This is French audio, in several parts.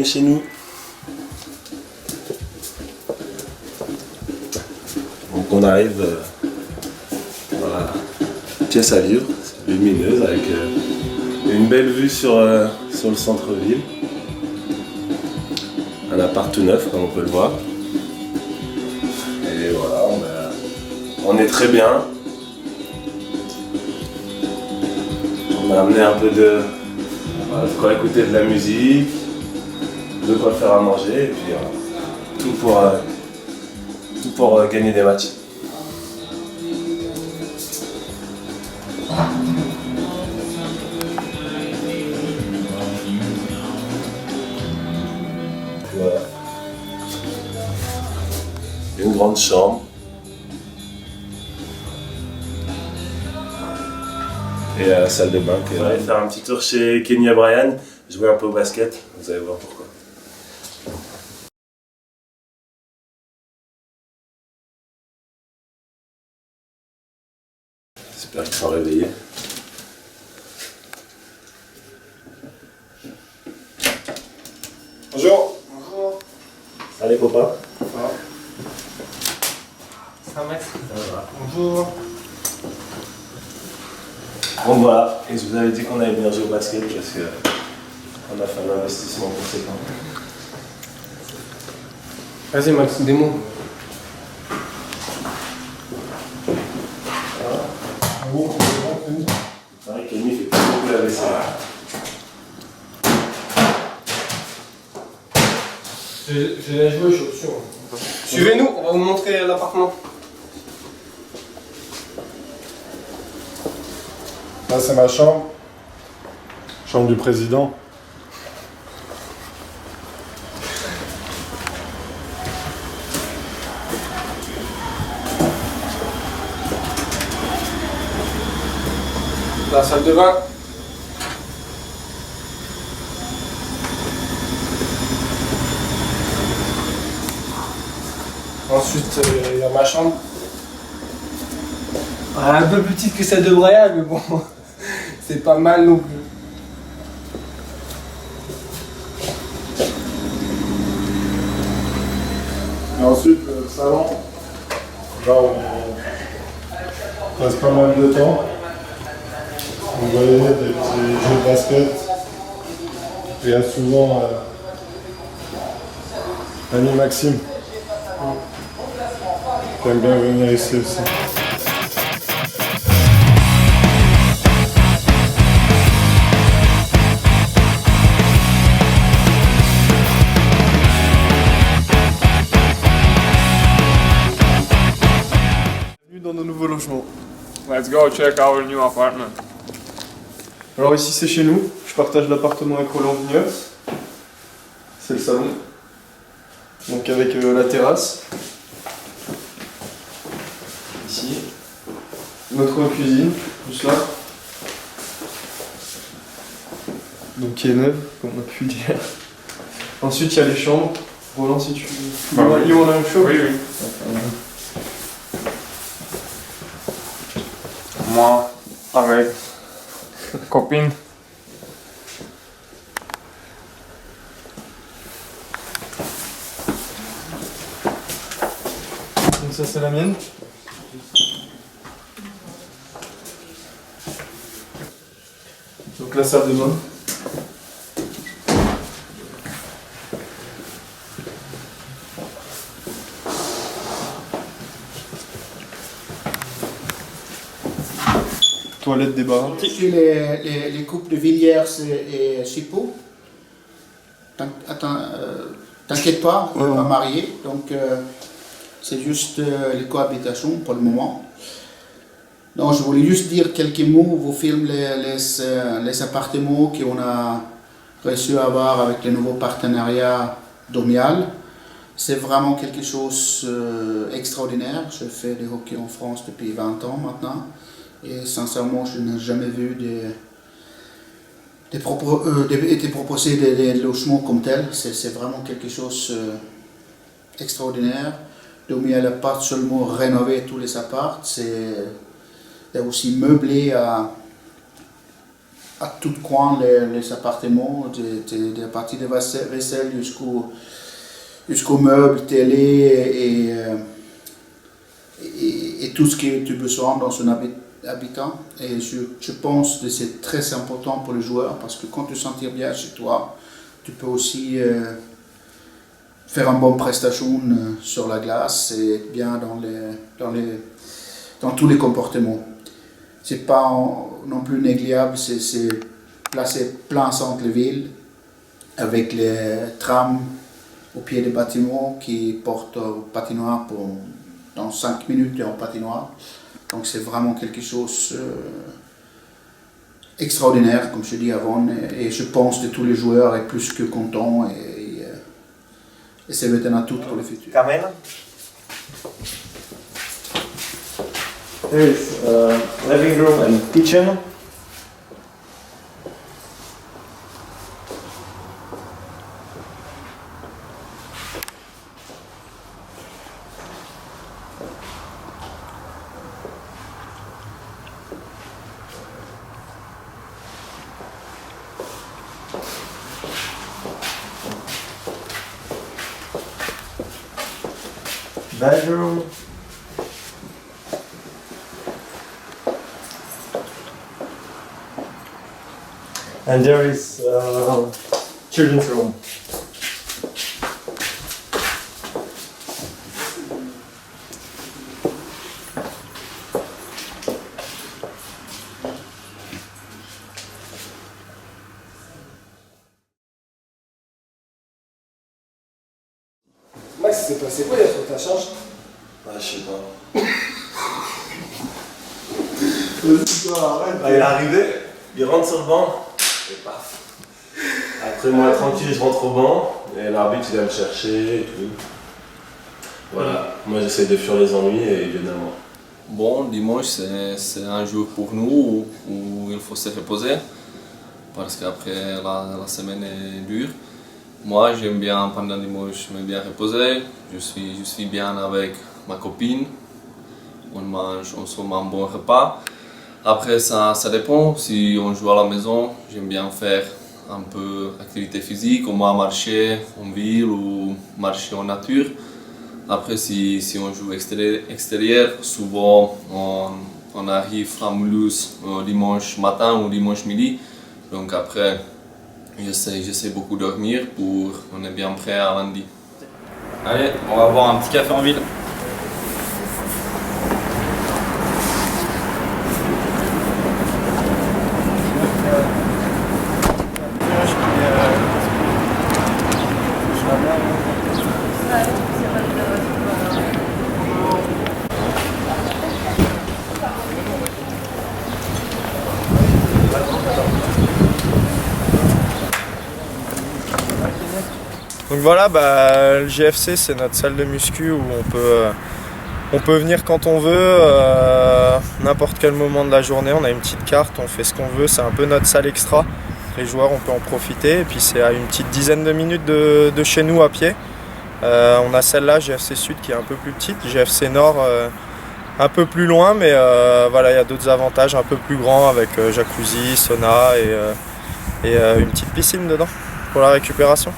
chez nous. Donc on arrive dans la pièce à vivre, c'est lumineuse avec une belle vue sur le centre-ville. Un appart tout neuf comme on peut le voir. Et voilà, on est très bien. On a amené un peu de quoi écouter de la musique, de quoi faire à manger, et puis tout pour gagner des matchs. Voilà. Une grande chambre. Et la salle de bain. On va aller faire un petit tour chez Kenny et Brian, jouer un peu au basket, vous allez voir pourquoi. J'espère qu'ils sont réveillés. Bonjour. Bonjour. Allez copains. Ça va. Voilà. Bonjour. Donc voilà, et je vous avais dit qu'on allait venir jouer au basket parce qu'on a fait un investissement conséquent. Vas-y Max, des mots. C'est vrai qu'Amy fait pas beaucoup la vaisselle. J'ai la jouer, je suis sûr. Suivez-nous, on va vous montrer l'appartement. Là, c'est ma chambre. Chambre du président. La salle de bain. Ensuite, il y a ma chambre. Un peu petite que celle de Brian, mais bon, c'est pas mal non plus. Et ensuite, le salon. Là, on passe pas mal de temps. Vous voyez, des petits jeux de basket. Il y a souvent l'ami Maxime qui aime bien venir ici aussi. Bienvenue dans nos nouveaux logements. Let's go check our new apartment. Alors ici c'est chez nous, je partage l'appartement avec Roland Vigneuf. C'est le salon. Donc avec la terrasse. Ici. Notre cuisine, juste là. Donc qui est neuve, comme on a pu dire. Ensuite il y a les chambres. Roland si tu veux. You want a show? Oui, oui. Moi, avec copine. Donc ça c'est la mienne. Donc la salle de bain. Toilette des bars. Sur les couples de Villiers et Chipot. T'inquiète pas, on va marier, donc c'est juste les cohabitations pour le moment. Donc je voulais juste dire quelques mots, vous filme les appartements qu'on a réussi à avoir avec les nouveaux partenariats Domial. C'est vraiment quelque chose d'extraordinaire. Je fais du hockey en France depuis 20 ans maintenant. Et sincèrement, je n'ai jamais vu été proposé des logements comme tel. C'est vraiment quelque chose d'extraordinaire. Domial n'a pas seulement rénové tous les apparts, c'est aussi meublé à tout coin les appartements, de la partie de vaisselle jusqu'aux meubles, télé et tout ce que tu as besoin dans un habitat. Et je pense que c'est très important pour les joueurs parce que quand tu te sens bien chez toi, tu peux aussi faire une bonne prestation sur la glace et être bien dans tous les comportements. C'est pas non plus négligeable, c'est placé plein centre-ville avec les trams au pied des bâtiments qui portent au patinoire dans 5 minutes en patinoire. Donc c'est vraiment quelque chose extraordinaire, comme je dis avant, et je pense que tous les joueurs sont plus que contents et c'est maintenant tout pour le futur. Carmen? There is a living room and kitchen. Bedroom. And there is children's room. Max, il s'est passé quoi hier sur ta charge? Ah, je sais pas. Arrête. Ah, il est arrivé, il rentre sur le banc, et paf. Après moi tranquille, je rentre au banc, et l'arbitre il vient me chercher et tout. Voilà, moi j'essaie de fuir les ennuis et il vient à moi. Bon, dimanche c'est un jour pour nous où il faut se reposer parce qu'après la semaine est dure. Moi j'aime bien pendant dimanche me bien reposer, je suis bien avec ma copine, on mange ensemble un bon repas. Après ça dépend, si on joue à la maison, j'aime bien faire un peu d'activité physique, au moins marcher en ville ou marcher en nature. Après si on joue extérieur, souvent on arrive à Mulhouse dimanche matin ou dimanche midi. Donc après j'essaie beaucoup dormir pour on est bien prêt à lundi. Allez, on va boire un petit café en ville. Donc voilà, le GFC c'est notre salle de muscu où on peut venir quand on veut, n'importe quel moment de la journée. On a une petite carte, on fait ce qu'on veut, c'est un peu notre salle extra. Les joueurs on peut en profiter et puis c'est à une petite dizaine de minutes de chez nous à pied. On a celle-là, GFC Sud, qui est un peu plus petite, GFC Nord un peu plus loin, mais voilà, il y a d'autres avantages un peu plus grands avec jacuzzi, sauna et une petite piscine dedans pour la récupération.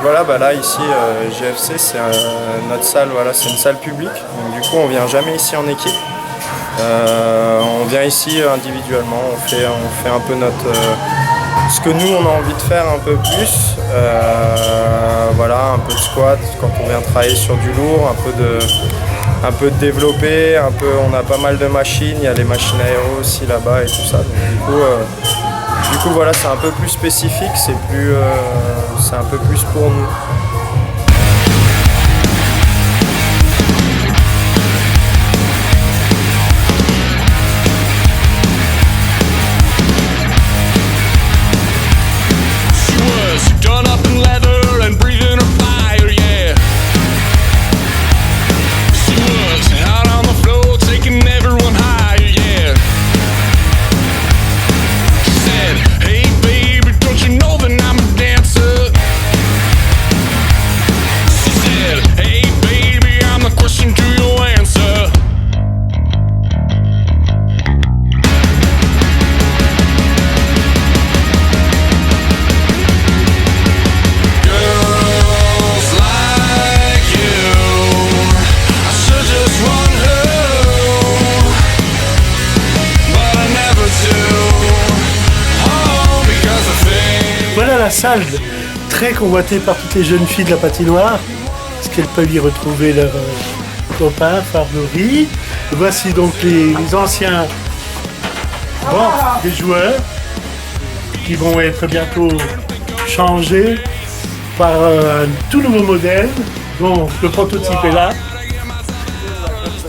Voilà, là ici GFC c'est notre salle, voilà, c'est une salle publique, donc du coup on vient jamais ici en équipe, on vient ici individuellement, on fait un peu ce que nous on a envie de faire un peu plus, voilà, un peu de squat quand on vient travailler sur du lourd, un peu de développer, on a pas mal de machines, il y a les machines aéro aussi là-bas et tout ça, donc du coup voilà, c'est un peu plus spécifique, c'est un peu plus pour nous. salle très convoitée par toutes les jeunes filles de la patinoire, parce qu'elles peuvent y retrouver leurs copains favoris. Voici donc les anciens bancs des joueurs qui vont être bientôt changés par un tout nouveau modèle dont le prototype est là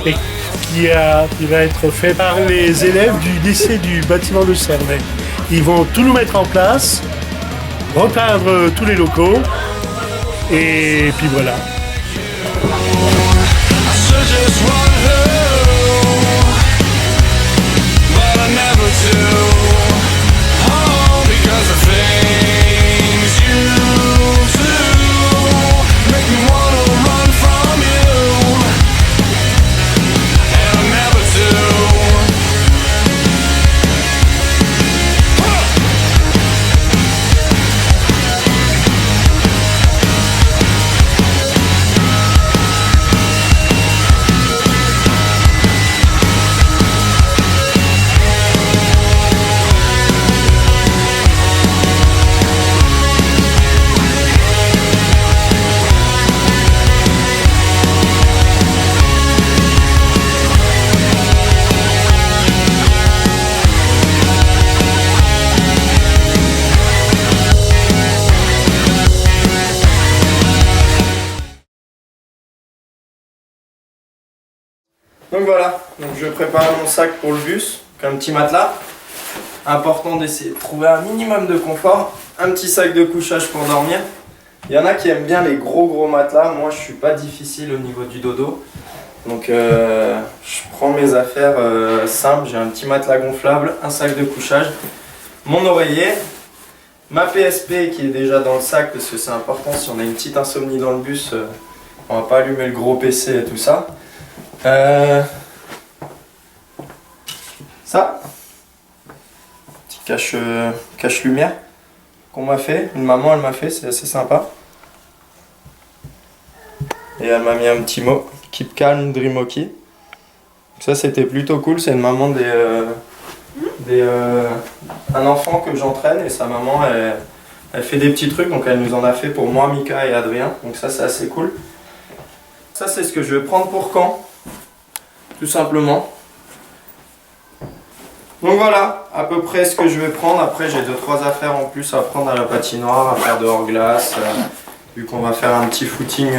et qui va être fait par les élèves du lycée du bâtiment de Cernay. Ils vont tout nous mettre en place, repeindre tous les locaux et puis voilà. Donc voilà, donc je prépare mon sac pour le bus, un petit matelas. Important d'essayer de trouver un minimum de confort. Un petit sac de couchage pour dormir. Il y en a qui aiment bien les gros matelas. Moi, je suis pas difficile au niveau du dodo. Donc je prends mes affaires simples. J'ai un petit matelas gonflable, un sac de couchage, mon oreiller, ma PSP qui est déjà dans le sac parce que c'est important. Si on a une petite insomnie dans le bus, on va pas allumer le gros PC et tout ça. Ça, petit cache lumière qu'on m'a fait, une maman elle m'a fait, c'est assez sympa. Et elle m'a mis un petit mot, keep calm, dream okay. Ça c'était plutôt cool, c'est une maman un enfant que j'entraîne et sa maman elle fait des petits trucs, donc elle nous en a fait pour moi, Mika et Adrien, donc ça c'est assez cool. Ça c'est ce que je vais prendre pour quand, tout simplement. Donc voilà, à peu près ce que je vais prendre. Après j'ai 2-3 affaires en plus à prendre à la patinoire, à faire de hors-glace, vu qu'on va faire un petit footing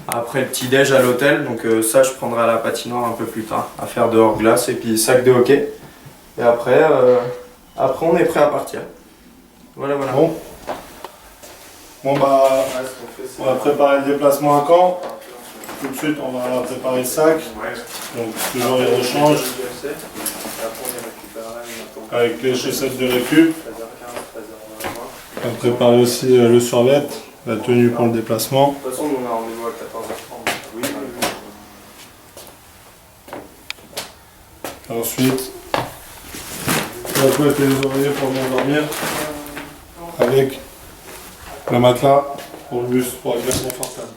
après le petit déj à l'hôtel. Donc ça je prendrai à la patinoire un peu plus tard, à faire de hors-glace et puis sac de hockey. Et après on est prêt à partir. Voilà. Bon bah, on va préparer le déplacement à Caen. Tout de suite on va préparer le sac. Donc toujours les rechanges. Avec les chaussettes de récup. On va préparer aussi le survêt, la tenue pour le déplacement. De toute façon, on a rendez-vous à 14h30. Oui. Ensuite, on va couetter les oreillers pour m'endormir. Avec le matelas pour le bus pour être bien confortable.